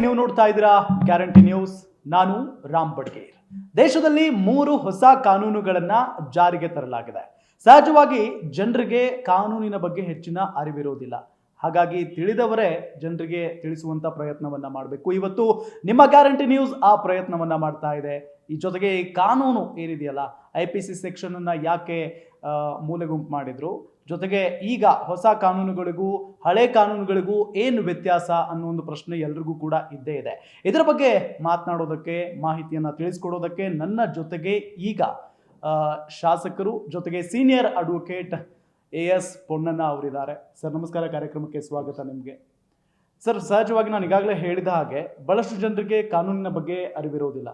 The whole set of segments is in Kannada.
ನೀವು ನೋಡ್ತಾ ಇದ್ದೀರಾ ಗ್ಯಾರಂಟಿ ನ್ಯೂಸ್. ನಾನು ರಾಮ್ ಬಡ್ಗೇರ್. ದೇಶದಲ್ಲಿ 3 ಹೊಸ ಕಾನೂನುಗಳನ್ನ ಜಾರಿಗೆ ತರಲಾಗಿದೆ. ಸಹಜವಾಗಿ ಜನರಿಗೆ ಕಾನೂನಿನ ಬಗ್ಗೆ ಹೆಚ್ಚಿನ ಅರಿವಿರೋದಿಲ್ಲ. ಹಾಗಾಗಿ ತಿಳಿದವರೇ ಜನರಿಗೆ ತಿಳಿಸುವಂತ ಪ್ರಯತ್ನವನ್ನ ಮಾಡಬೇಕು. ಇವತ್ತು ನಿಮ್ಮ ಗ್ಯಾರಂಟಿ ನ್ಯೂಸ್ ಆ ಪ್ರಯತ್ನವನ್ನ ಮಾಡ್ತಾ ಇದೆ. ಈ ಜೊತೆಗೆ ಈ ಕಾನೂನು ಏನಿದೆಯಲ್ಲ, IPC ಸೆಕ್ಷನ್ ಅನ್ನ ಯಾಕೆ ಮೂಲೆಗುಂಪು ಮಾಡಿದ್ರು, ಜೊತೆಗೆ ಈಗ ಹೊಸ ಕಾನೂನುಗಳಿಗೂ ಹಳೆ ಕಾನೂನುಗಳಿಗೂ ಏನು ವ್ಯತ್ಯಾಸ ಅನ್ನೋ ಒಂದು ಪ್ರಶ್ನೆ ಎಲ್ರಿಗೂ ಕೂಡ ಇದ್ದೇ ಇದೆ. ಇದರ ಬಗ್ಗೆ ಮಾತನಾಡೋದಕ್ಕೆ, ಮಾಹಿತಿಯನ್ನ ತಿಳಿಸ್ಕೊಡೋದಕ್ಕೆ ನನ್ನ ಜೊತೆಗೆ ಈಗ ಶಾಸಕರು ಜೊತೆಗೆ ಸೀನಿಯರ್ ಅಡ್ವೊಕೇಟ್ AS ಪೊನ್ನಣ್ಣ ಅವರಿದ್ದಾರೆ. ಸರ್ ನಮಸ್ಕಾರ, ಕಾರ್ಯಕ್ರಮಕ್ಕೆ ಸ್ವಾಗತ ನಿಮಗೆ. ಸರ್, ಸಹಜವಾಗಿ ನಾನು ಈಗಾಗಲೇ ಹೇಳಿದ ಹಾಗೆ ಬಹಳಷ್ಟು ಜನರಿಗೆ ಕಾನೂನಿನ ಬಗ್ಗೆ ಅರಿವಿರೋದಿಲ್ಲ.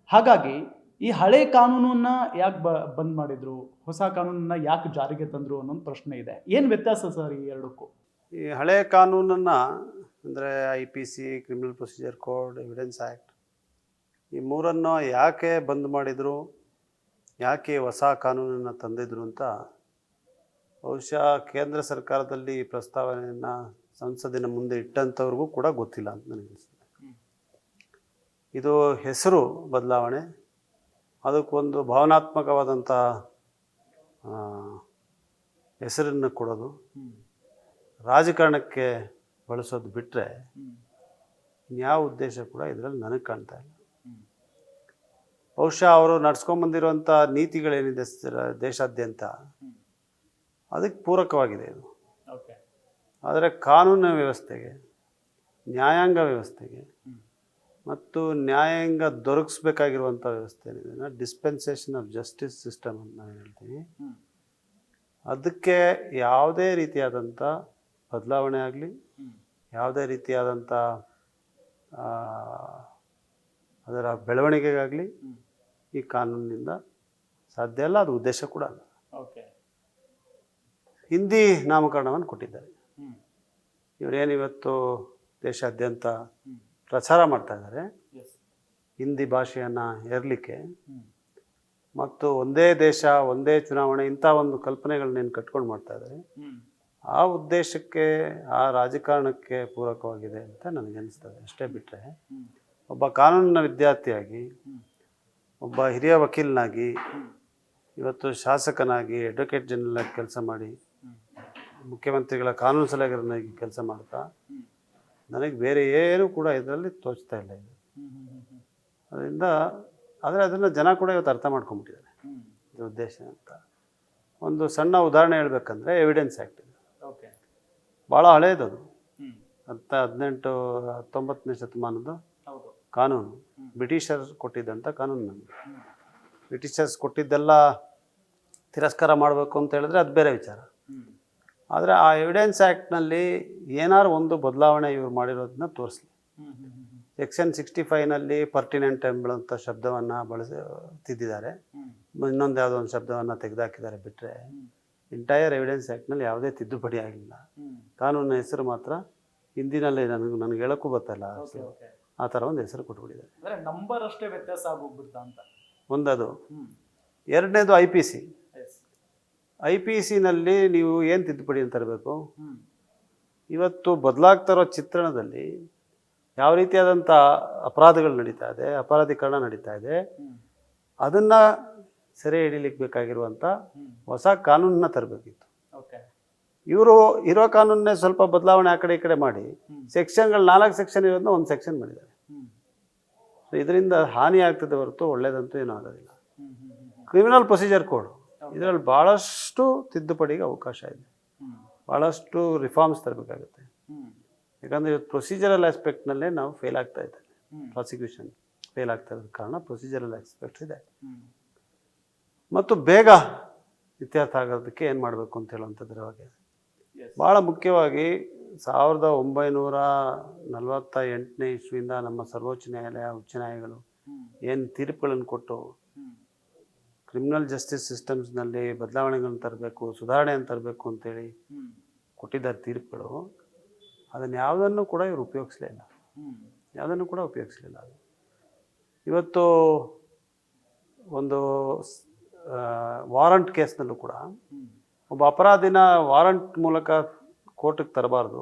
ಹಾಗಾಗಿ ಈ ಹಳೆ ಕಾನೂನನ್ನ ಯಾಕೆ ಬಂದ್ ಮಾಡಿದ್ರು, ಹೊಸ ಕಾನೂನನ್ನ ಯಾಕೆ ಜಾರಿಗೆ ತಂದ್ರು ಅನ್ನೋ ಪ್ರಶ್ನೆ ಇದೆ. ಏನು ವ್ಯತ್ಯಾಸ ಸರ್ ಈ ಎರಡಕ್ಕೂ? ಈ ಹಳೆ ಕಾನೂನನ್ನು ಅಂದರೆ IPC, criminal procedure code, evidence act, ಈ ಮೂರನ್ನು ಯಾಕೆ ಬಂದ್ ಮಾಡಿದರು, ಯಾಕೆ ಹೊಸ ಕಾನೂನನ್ನು ತಂದಿದ್ರು ಅಂತ ಬಹುಶಃ ಕೇಂದ್ರ ಸರ್ಕಾರದಲ್ಲಿ ಈ ಪ್ರಸ್ತಾವನೆಯನ್ನು ಸಂಸತ್ತಿನ ಮುಂದೆ ಇಟ್ಟಂಥವ್ರಿಗೂ ಕೂಡ ಗೊತ್ತಿಲ್ಲ ಅಂತ ನನಗೆ ಅನಿಸ್ತದೆ. ಇದು ಹೆಸರು ಬದಲಾವಣೆ, ಅದಕ್ಕೊಂದು ಭಾವನಾತ್ಮಕವಾದಂಥ ಹೆಸರನ್ನು ಕೊಡೋದು, ರಾಜಕಾರಣಕ್ಕೆ ಬಳಸೋದು ಬಿಟ್ಟರೆ ಇನ್ಯಾವ ಉದ್ದೇಶ ಕೂಡ ಇದರಲ್ಲಿ ನನಗೆ ಕಾಣ್ತಾ ಇಲ್ಲ. ಬಹುಶಃ ಅವರು ನಡ್ಸ್ಕೊಂಬಂದಿರುವಂಥ ನೀತಿಗಳೇನಿದೆ ದೇಶಾದ್ಯಂತ ಅದಕ್ಕೆ ಪೂರಕವಾಗಿದೆ ಇದು. ಆದರೆ ಕಾನೂನು ವ್ಯವಸ್ಥೆಗೆ, ನ್ಯಾಯಾಂಗ ವ್ಯವಸ್ಥೆಗೆ ಮತ್ತು ನ್ಯಾಯಾಂಗ ದೊರಕಿಸ್ಬೇಕಾಗಿರುವಂಥ ವ್ಯವಸ್ಥೆ ಏನಿದೆ, ಡಿಸ್ಪೆನ್ಸೇಷನ್ ಆಫ್ ಜಸ್ಟಿಸ್ ಸಿಸ್ಟಮ್ ಅಂತ ನಾವು ಹೇಳ್ತೀವಿ, ಅದಕ್ಕೆ ಯಾವುದೇ ರೀತಿಯಾದಂಥ ಬದಲಾವಣೆ ಆಗಲಿ, ಯಾವುದೇ ರೀತಿಯಾದಂಥ ಅದರ ಬೆಳವಣಿಗೆಗಾಗಲಿ ಈ ಕಾನೂನಿನಿಂದ ಸಾಧ್ಯ ಅಲ್ಲ. ಅದು ಉದ್ದೇಶ ಕೂಡ ಅಲ್ಲ. ಹಿಂದಿ ನಾಮಕರಣವನ್ನು ಕೊಟ್ಟಿದ್ದಾರೆ. ಇವರೇನಿವತ್ತು ದೇಶಾದ್ಯಂತ ಪ್ರಚಾರ ಮಾಡ್ತಾ ಇದ್ದಾರೆ ಹಿಂದಿ ಭಾಷೆಯನ್ನು ಹೇರಲಿಕ್ಕೆ, ಮತ್ತು ಒಂದೇ ದೇಶ ಒಂದೇ ಚುನಾವಣೆ ಇಂಥ ಒಂದು ಕಲ್ಪನೆಗಳನ್ನೇನು ಕಟ್ಕೊಂಡು ಮಾಡ್ತಾ ಇದ್ದಾರೆ, ಆ ಉದ್ದೇಶಕ್ಕೆ, ಆ ರಾಜಕಾರಣಕ್ಕೆ ಪೂರಕವಾಗಿದೆ ಅಂತ ನನಗನ್ನಿಸ್ತದೆ. ಅಷ್ಟೇ ಬಿಟ್ಟರೆ ಒಬ್ಬ ಕಾನೂನಿನ ವಿದ್ಯಾರ್ಥಿಯಾಗಿ, ಒಬ್ಬ ಹಿರಿಯ ವಕೀಲನಾಗಿ, ಇವತ್ತು ಶಾಸಕನಾಗಿ, ಅಡ್ವೊಕೇಟ್ ಜನರಲ್ ಆಗಿ ಕೆಲಸ ಮಾಡಿ, ಮುಖ್ಯಮಂತ್ರಿಗಳ ಕಾನೂನು ಸಲಹೆಗಾರನಾಗಿ ಕೆಲಸ ಮಾಡ್ತಾ ನನಗೆ ಬೇರೆ ಏನೂ ಕೂಡ ಇದರಲ್ಲಿ ತೋಚ್ತಾ ಇಲ್ಲ ಇದು. ಅದರಿಂದ ಆದರೆ ಅದನ್ನು ಜನ ಕೂಡ ಇವತ್ತು ಅರ್ಥ ಮಾಡ್ಕೊಂಡ್ಬಿಟ್ಟಿದ್ದಾರೆ ಇದು ಉದ್ದೇಶ ಅಂತ. ಒಂದು ಸಣ್ಣ ಉದಾಹರಣೆ ಹೇಳ್ಬೇಕಂದ್ರೆ ಎವಿಡೆನ್ಸ್ ಆ್ಯಕ್ಟ್ ಇದೆ. ಭಾಳ ಹಳೇದದು, 19ನೇ ಶತಮಾನದ ಕಾನೂನು, ಬ್ರಿಟಿಷರ್ಸ್ ಕೊಟ್ಟಿದ್ದಂಥ ಕಾನೂನು. ನಮಗೆ ಬ್ರಿಟಿಷರ್ಸ್ ಕೊಟ್ಟಿದ್ದೆಲ್ಲ ತಿರಸ್ಕಾರ ಮಾಡಬೇಕು ಅಂತ ಹೇಳಿದ್ರೆ ಅದು ಬೇರೆ ವಿಚಾರ. ಆದರೆ ಆ ಎವಿಡೆನ್ಸ್ ಆ್ಯಕ್ಟ್ನಲ್ಲಿ ಏನಾರು ಒಂದು ಬದಲಾವಣೆ ಇವ್ರು ಮಾಡಿರೋದನ್ನ ತೋರಿಸ್ಲಿ. ಸೆಕ್ಷನ್ 65ನಲ್ಲಿ ಪರ್ಟಿನೆಂಟ್ ಎಂಬಂಥ ಶಬ್ದವನ್ನು ತಿದ್ದಿದ್ದಾರೆ, ಇನ್ನೊಂದು ಯಾವುದೋ ಒಂದು ಶಬ್ದವನ್ನು ತೆಗೆದುಹಾಕಿದ್ದಾರೆ. ಬಿಟ್ಟರೆ ಎಂಟೈರ್ ಎವಿಡೆನ್ಸ್ ಆ್ಯಕ್ಟ್ನಲ್ಲಿ ಯಾವುದೇ ತಿದ್ದುಪಡಿ ಆಗಲಿಲ್ಲ. ಕಾನೂನಿನ ಹೆಸರು ಮಾತ್ರ ಹಿಂದಿನಲ್ಲಿ ನನಗೆ ಹೇಳೋಕ್ಕೂ ಗೊತ್ತಲ್ಲ, ಆ ಥರ ಒಂದು ಹೆಸರು ಕೊಟ್ಬಿಟ್ಟಿದ್ದಾರೆ. ನಂಬರ್ ಅಷ್ಟೇ ವ್ಯತ್ಯಾಸ ಆಗೋಗ್ಬಿಡ್ತಾ ಅಂತ ಒಂದದು. ಎರಡನೇದು IPCನಲ್ಲಿ ನೀವು ಏನು ತಿದ್ದುಪಡಿ ಅಂತ ತರಬೇಕು. ಇವತ್ತು ಬದಲಾಗ್ತಾ ಇರೋ ಚಿತ್ರಣದಲ್ಲಿ ಯಾವ ರೀತಿಯಾದಂಥ ಅಪರಾಧಗಳು ನಡೀತಾ ಇದೆ, ಅಪರಾಧೀಕರಣ ನಡೀತಾ ಇದೆ, ಅದನ್ನು ಸೆರೆ ಹಿಡಿಲಿಕ್ಕೆ ಬೇಕಾಗಿರುವಂಥ ಹೊಸ ಕಾನೂನನ್ನ ತರಬೇಕಿತ್ತು. ಇವರು ಇರೋ ಕಾನೂನನ್ನೇ ಸ್ವಲ್ಪ ಬದಲಾವಣೆ ಆ ಕಡೆ ಈ ಕಡೆ ಮಾಡಿ ಸೆಕ್ಷನ್ಗಳು 4 ಸೆಕ್ಷನ್ ಇರೋದನ್ನ ಒಂದು ಸೆಕ್ಷನ್ ಮಾಡಿದ್ದಾರೆ. ಸೊ ಇದರಿಂದ ಹಾನಿ ಆಗ್ತದೆ ಹೊರತು ಒಳ್ಳೇದಂತೂ ಏನೂ ಆಗೋದಿಲ್ಲ. ಕ್ರಿಮಿನಲ್ ಪ್ರೊಸೀಜರ್ ಕೋಡ್, ಇದರಲ್ಲಿ ಭಾಳಷ್ಟು ತಿದ್ದುಪಡಿಗೆ ಅವಕಾಶ ಇದೆ, ಭಾಳಷ್ಟು ರಿಫಾರ್ಮ್ಸ್ ತರಬೇಕಾಗುತ್ತೆ. ಯಾಕಂದರೆ ಇವತ್ತು ಪ್ರೊಸೀಜರಲ್ ಆಸ್ಪೆಕ್ಟ್ನಲ್ಲೇ ನಾವು ಫೇಲ್ ಆಗ್ತಾ ಇದ್ದೇವೆ. ಪ್ರಾಸಿಕ್ಯೂಷನ್ ಫೇಲ್ ಆಗ್ತಾ ಇರೋದ ಕಾರಣ ಪ್ರೊಸೀಜರಲ್ ಆಸ್ಪೆಕ್ಟ್ ಇದೆ. ಮತ್ತು ಬೇಗ ಇತ್ಯರ್ಥ ಆಗೋದಕ್ಕೆ ಏನು ಮಾಡಬೇಕು ಅಂತ ಹೇಳುವಂಥದ್ರ ಬಗ್ಗೆ ಭಾಳ ಮುಖ್ಯವಾಗಿ 1948ನೇ ಇಸ್ವಿಯಿಂದ ನಮ್ಮ ಸರ್ವೋಚ್ಚ ನ್ಯಾಯಾಲಯ, ಉಚ್ಚ ನ್ಯಾಯಾಲಯಗಳು ಏನು ತೀರ್ಪುಗಳನ್ನು ಕೊಟ್ಟು ಕ್ರಿಮಿನಲ್ ಜಸ್ಟಿಸ್ ಸಿಸ್ಟಮ್ಸ್ನಲ್ಲಿ ಬದಲಾವಣೆಗಳನ್ನು ತರಬೇಕು, ಸುಧಾರಣೆಯನ್ನು ತರಬೇಕು ಅಂತೇಳಿ ಕೊಟ್ಟಿದ್ದಾರೆ ತೀರ್ಪುಗಳು. ಅದನ್ನು ಯಾವುದನ್ನು ಕೂಡ ಇವರು ಉಪಯೋಗಿಸಲಿಲ್ಲ, ಯಾವುದನ್ನು ಕೂಡ ಉಪಯೋಗಿಸಲಿಲ್ಲ. ಇವತ್ತು ಒಂದು ವಾರಂಟ್ ಕೇಸ್ನಲ್ಲೂ ಕೂಡ ಒಬ್ಬ ಅಪರಾಧಿನ ವಾರಂಟ್ ಮೂಲಕ ಕೋರ್ಟಿಗೆ ತರಬಾರ್ದು,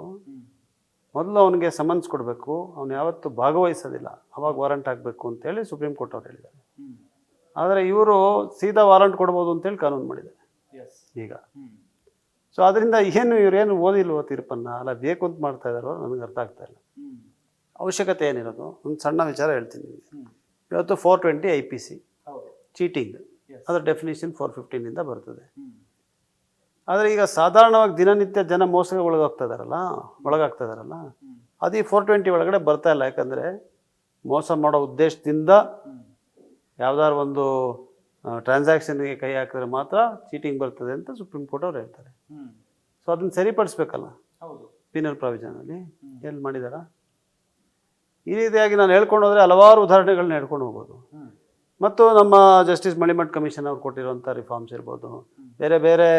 ಮೊದಲು ಅವನಿಗೆ ಸಮನ್ಸ್ ಕೊಡಬೇಕು, ಅವನು ಯಾವತ್ತೂ ಭಾಗವಹಿಸೋದಿಲ್ಲ, ಅವಾಗ ವಾರಂಟ್ ಆಗಬೇಕು ಅಂತೇಳಿ ಸುಪ್ರೀಂ ಕೋರ್ಟ್ ಅವ್ರು ಹೇಳಿದ್ದಾರೆ. ಆದರೆ ಇವರು ಸೀದಾ ವಾರಂಟ್ ಕೊಡ್ಬೋದು ಅಂತೇಳಿ ಕಾನೂನು ಮಾಡಿದ್ದಾರೆ ಈಗ. ಸೊ ಅದರಿಂದ ಇವರೇನು ಓದಿಲ್ವೋ ತೀರ್ಪನ್ನು, ಅಲ್ಲ ಬೇಕು ಅಂತ ಮಾಡ್ತಾ ಇದ್ದಾರೋ ನನಗೆ ಅರ್ಥ ಆಗ್ತಾ ಇಲ್ಲ. ಅವಶ್ಯಕತೆ ಏನಿರೋದು ಒಂದು ಸಣ್ಣ ವಿಚಾರ ಹೇಳ್ತೀನಿ ನಿಮಗೆ. ಇವತ್ತು 420 IPC ಚೀಟಿಂಗ್, ಅದರ ಡೆಫಿನಿಷನ್ 415 ಬರ್ತದೆ. ಆದರೆ ಈಗ ಸಾಧಾರಣವಾಗಿ ದಿನನಿತ್ಯ ಜನ ಮೋಸಕ್ಕೆ ಒಳಗಾಗ್ತಾ ಇದಾರಲ್ಲ, ಅದು ಈ 420 ಒಳಗಡೆ ಬರ್ತಾ ಇಲ್ಲ. ಯಾಕಂದರೆ ಮೋಸ ಮಾಡೋ ಉದ್ದೇಶದಿಂದ ಯಾವ್ದಾದ್ರು ಒಂದು ಟ್ರಾನ್ಸಾಕ್ಷನ್ಗೆ ಕೈ ಹಾಕಿದ್ರೆ ಮಾತ್ರ ಚೀಟಿಂಗ್ ಬರ್ತದೆ ಅಂತ ಸುಪ್ರೀಂ ಕೋರ್ಟ್ ಅವ್ರು ಹೇಳ್ತಾರೆ. ಸೊ ಅದನ್ನು ಸರಿಪಡಿಸ್ಬೇಕಲ್ಲ ಪೀನಲ್ ಪ್ರಾವಿಷನಲ್ಲಿ, ಎಲ್ಲಿ ಮಾಡಿದಾರ? ಈ ರೀತಿಯಾಗಿ ನಾನು ಹೇಳ್ಕೊಂಡು ಹೋದರೆ ಹಲವಾರು ಉದಾಹರಣೆಗಳನ್ನ ಹೇಳ್ಕೊಂಡು ಹೋಗ್ಬೋದು. ಮತ್ತು ನಮ್ಮ ಜಸ್ಟಿಸ್ ಮಳಿಮಠ್ ಕಮಿಷನ್ ಅವ್ರು ಕೊಟ್ಟಿರುವಂಥ ರಿಫಾರ್ಮ್ಸ್ ಇರ್ಬೋದು, ಬೇರೆ ಬೇರೆ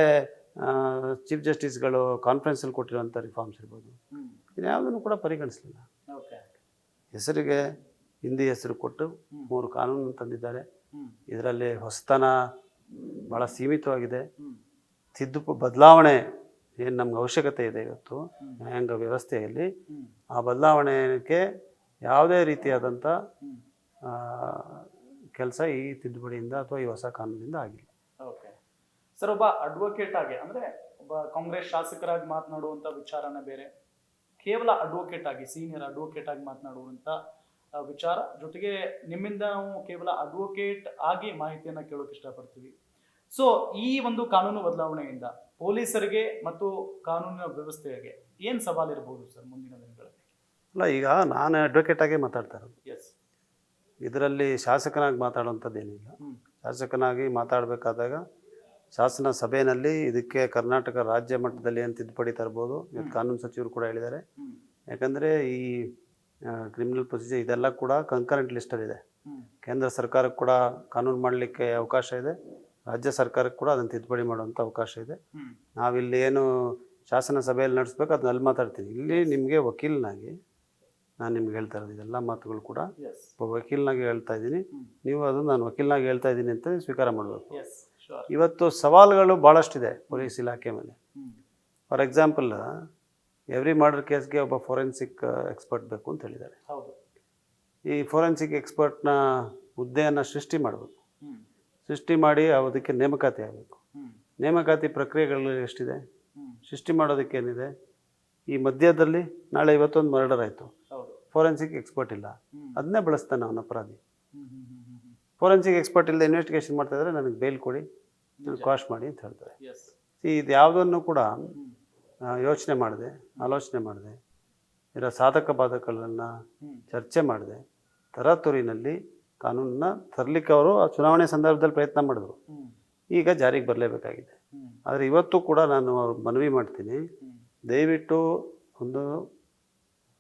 ಚೀಫ್ ಜಸ್ಟಿಸ್ಗಳು ಕಾನ್ಫರೆನ್ಸಲ್ಲಿ ಕೊಟ್ಟಿರುವಂಥ ರಿಫಾರ್ಮ್ಸ್ ಇರ್ಬೋದು, ಇನ್ಯಾವುದನ್ನು ಕೂಡ ಪರಿಗಣಿಸಲಿಲ್ಲ. ಹೆಸರಿಗೆ ಹಿಂದಿ ಹೆಸರು ಕೊಟ್ಟು 3 ಕಾನೂನು ತಂದಿದ್ದಾರೆ. ಇದರಲ್ಲಿ ಹೊಸತನ ಭಾಳ ಸೀಮಿತವಾಗಿದೆ. ಬದಲಾವಣೆ ಏನು ನಮ್ಗೆ ಅವಶ್ಯಕತೆ ಇದೆ ಇವತ್ತು ನ್ಯಾಯಾಂಗ ವ್ಯವಸ್ಥೆಯಲ್ಲಿ, ಆ ಬದಲಾವಣೆಗೆ ಯಾವುದೇ ರೀತಿಯಾದಂಥ ಕೆಲಸ ಈ ತಿದ್ದುಪಡಿಯಿಂದ ಅಥವಾ ಈ ಹೊಸ ಕಾನೂನಿಂದ ಆಗಿಲ್ಲ. ಓಕೆ ಸರ್, ಒಬ್ಬ ಅಡ್ವೊಕೇಟ್ ಆಗಿ, ಅಂದರೆ ಒಬ್ಬ ಕಾಂಗ್ರೆಸ್ ಶಾಸಕರಾಗಿ ಮಾತನಾಡುವಂಥ ವಿಚಾರನ ಬೇರೆ, ಕೇವಲ ಅಡ್ವೊಕೇಟ್ ಆಗಿ ಸೀನಿಯರ್ ಅಡ್ವೊಕೇಟ್ ಆಗಿ ಮಾತನಾಡುವಂಥ ವಿಚಾರ, ಜೊತೆಗೆ ನಿಮ್ಮಿಂದ ನಾವು ಕೇವಲ ಅಡ್ವೊಕೇಟ್ ಆಗಿ ಮಾಹಿತಿಯನ್ನು ಕೇಳೋಕೆ ಇಷ್ಟಪಡ್ತೀವಿ. ಸೊ ಈ ಒಂದು ಕಾನೂನು ಬದಲಾವಣೆಯಿಂದ ಪೊಲೀಸರಿಗೆ ಮತ್ತು ಕಾನೂನಿನ ವ್ಯವಸ್ಥೆಗೆ ಏನು ಸವಾಲಿರ್ಬೋದು ಸರ್ ಮುಂದಿನ ದಿನಗಳಲ್ಲಿ? ಅಲ್ಲ, ಈಗ ನಾನು ಅಡ್ವೊಕೇಟ್ ಆಗಿ ಮಾತಾಡ್ತಾ ಇರೋದು. ಎಸ್, ಇದರಲ್ಲಿ ಶಾಸಕನಾಗಿ ಮಾತಾಡುವಂಥದ್ದೇನಿಲ್ಲ. ಶಾಸಕನಾಗಿ ಮಾತಾಡಬೇಕಾದಾಗ ಶಾಸನ ಸಭೆಯಲ್ಲಿ ಇದಕ್ಕೆ ಕರ್ನಾಟಕ ರಾಜ್ಯ ಮಟ್ಟದಲ್ಲಿ ಏನು ತಿದ್ದುಪಡಿ ತರ್ಬೋದು, ಇವತ್ತು ಕಾನೂನು ಸಚಿವರು ಕೂಡ ಹೇಳಿದ್ದಾರೆ. ಯಾಕಂದರೆ ಈ ಕ್ರಿಮಿನಲ್ ಪ್ರೊಸೀಜರ್ ಇದೆಲ್ಲ ಕೂಡ ಕಂಕರೆಂಟ್ ಲಿಸ್ಟಲ್ಲಿದೆ. ಕೇಂದ್ರ ಸರ್ಕಾರಕ್ಕೆ ಕೂಡ ಕಾನೂನು ಮಾಡಲಿಕ್ಕೆ ಅವಕಾಶ ಇದೆ, ರಾಜ್ಯ ಸರ್ಕಾರಕ್ಕೆ ಕೂಡ ಅದನ್ನು ತಿದ್ದುಪಡಿ ಮಾಡುವಂಥ ಅವಕಾಶ ಇದೆ. ನಾವಿಲ್ಲಿ ಏನು ಶಾಸನ ಸಭೆಯಲ್ಲಿ ನಡೆಸ್ಬೇಕು ಅದನ್ನ ಅಲ್ಲಿ ಮಾತಾಡ್ತೀನಿ. ಇಲ್ಲಿ ನಿಮಗೆ ವಕೀಲನಾಗಿ ನಾನು ನಿಮ್ಗೆ ಹೇಳ್ತಾ ಇರೋದು ಇದೆಲ್ಲ ಮಾತುಗಳು ಕೂಡ ಒಬ್ಬ ವಕೀಲನಾಗಿ ಹೇಳ್ತಾ ಇದ್ದೀನಿ. ನೀವು ಅದು ನಾನು ವಕೀಲನಾಗಿ ಹೇಳ್ತಾ ಇದ್ದೀನಿ ಅಂತ ಸ್ವೀಕಾರ ಮಾಡಬೇಕು. ಇವತ್ತು ಸವಾಲುಗಳು ಭಾಳಷ್ಟಿದೆ ಪೊಲೀಸ್ ಇಲಾಖೆ ಮೇಲೆ. ಫಾರ್ ಎಕ್ಸಾಂಪಲ್, ಎವ್ರಿ ಮರ್ಡರ್ ಕೇಸ್ಗೆ ಒಬ್ಬ ಫೋರೆನ್ಸಿಕ್ ಎಕ್ಸ್ಪರ್ಟ್ ಬೇಕು ಅಂತ ಹೇಳಿದ್ದಾರೆ. ಈ ಫೋರೆನ್ಸಿಕ್ ಎಕ್ಸ್ಪರ್ಟ್ನ ಹುದ್ದೆಯನ್ನು ಸೃಷ್ಟಿ ಮಾಡಬೇಕು. ಸೃಷ್ಟಿ ಮಾಡಿ ಅದಕ್ಕೆ ನೇಮಕಾತಿ ಆಗಬೇಕು. ನೇಮಕಾತಿ ಪ್ರಕ್ರಿಯೆಗಳು ಎಷ್ಟಿದೆ, ಸೃಷ್ಟಿ ಮಾಡೋದಕ್ಕೇನಿದೆ. ಈ ಮಧ್ಯದಲ್ಲಿ ನಾಳೆ ಇವತ್ತೊಂದು ಮರ್ಡರ್ ಆಯಿತು, ಫೋರೆನ್ಸಿಕ್ ಎಕ್ಸ್ಪರ್ಟ್ ಇಲ್ಲ, ಅದನ್ನೇ ಬಳಸ್ತಾನೆ ಅವನ ಅಪರಾಧಿ. ಫೋರೆನ್ಸಿಕ್ ಎಕ್ಸ್ಪರ್ಟ್ ಇಲ್ಲದೆ ಇನ್ವೆಸ್ಟಿಗೇಷನ್ ಮಾಡ್ತಾ ಇದ್ದಾರೆ, ನನಗೆ ಬೇಲ್ ಕೊಡಿ, ನನಗೆ ಕಾಸ್ಟ್ ಮಾಡಿ ಅಂತ ಹೇಳ್ತಾರೆ. ಇದು ಯಾವುದನ್ನು ಕೂಡ ಯೋಚನೆ ಮಾಡಿದೆ, ಆಲೋಚನೆ ಮಾಡಿದೆ, ಇದರ ಸಾಧಕ ಬಾಧಕಗಳನ್ನು ಚರ್ಚೆ ಮಾಡಿದೆ, ತರಾತುರಿನಲ್ಲಿ ಕಾನೂನನ್ನ ತರಲಿಕ್ಕೆ ಅವರು ಆ ಚುನಾವಣೆ ಸಂದರ್ಭದಲ್ಲಿ ಪ್ರಯತ್ನ ಮಾಡಿದ್ರು. ಈಗ ಜಾರಿಗೆ ಬರಲೇಬೇಕಾಗಿದೆ. ಆದರೆ ಇವತ್ತು ಕೂಡ ನಾನು ಅವ್ರಿಗೆ ಮನವಿ ಮಾಡ್ತೀನಿ, ದಯವಿಟ್ಟು ಒಂದು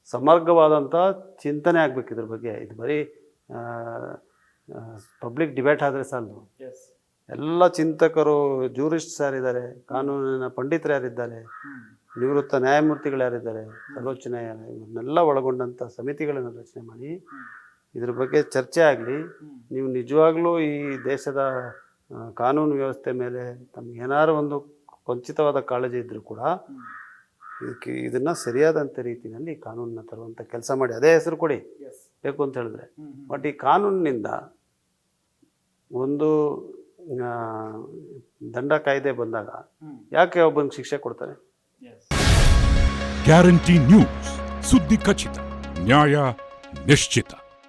ಸಮಗ್ರವಾದಂಥ ಚಿಂತನೆ ಆಗಬೇಕು ಇದ್ರ ಬಗ್ಗೆ. ಇದು ಬರೀ ಪಬ್ಲಿಕ್ ಡಿಬೇಟ್ ಆದರೆ ಸಾಲದು. ಎಲ್ಲ ಚಿಂತಕರು, ಜೂರಿಸ್ಟ್ಸ್ ಯಾರಿದ್ದಾರೆ, ಕಾನೂನಿನ ಪಂಡಿತರು ಯಾರಿದ್ದಾರೆ, ನಿವೃತ್ತ ನ್ಯಾಯಮೂರ್ತಿಗಳು ಯಾರಿದ್ದಾರೆ, ಸರ್ವೋಚ್ಚ ನ್ಯಾಯಾಲಯ, ಇವನ್ನೆಲ್ಲ ಒಳಗೊಂಡಂಥ ಸಮಿತಿಗಳನ್ನು ರಚನೆ ಮಾಡಿ ಇದ್ರ ಬಗ್ಗೆ ಚರ್ಚೆ ಆಗಲಿ. ನೀವು ನಿಜವಾಗ್ಲೂ ಈ ದೇಶದ ಕಾನೂನು ವ್ಯವಸ್ಥೆ ಮೇಲೆ ತಮಗೇನಾದ್ರು ಒಂದು ಕೊಂಚಿತವಾದ ಕಾಳಜಿ ಇದ್ದರೂ ಕೂಡ ಇದನ್ನು ಸರಿಯಾದಂಥ ರೀತಿಯಲ್ಲಿ ಕಾನೂನನ್ನ ತರುವಂಥ ಕೆಲಸ ಮಾಡಿ. ಅದೇ ಹೆಸರು ಕೊಡಿ ಬೇಕು ಅಂತ ಹೇಳಿದ್ರೆ. ಬಟ್ ಈ ಕಾನೂನಿನಿಂದ ಒಂದು ದಂಡ ಕಾಯ್ದೆ ಬಂದಾಗ ಯಾಕೆ ಒಬ್ಬನಿಗೆ ಶಿಕ್ಷೆ ಕೊಡ್ತಾರೆ? ಗ್ಯಾರಂಟಿ ನ್ಯೂಸ್, ಸುದ್ದಿ ಖಚಿತ, ನ್ಯಾಯ ನಿಶ್ಚಿತ.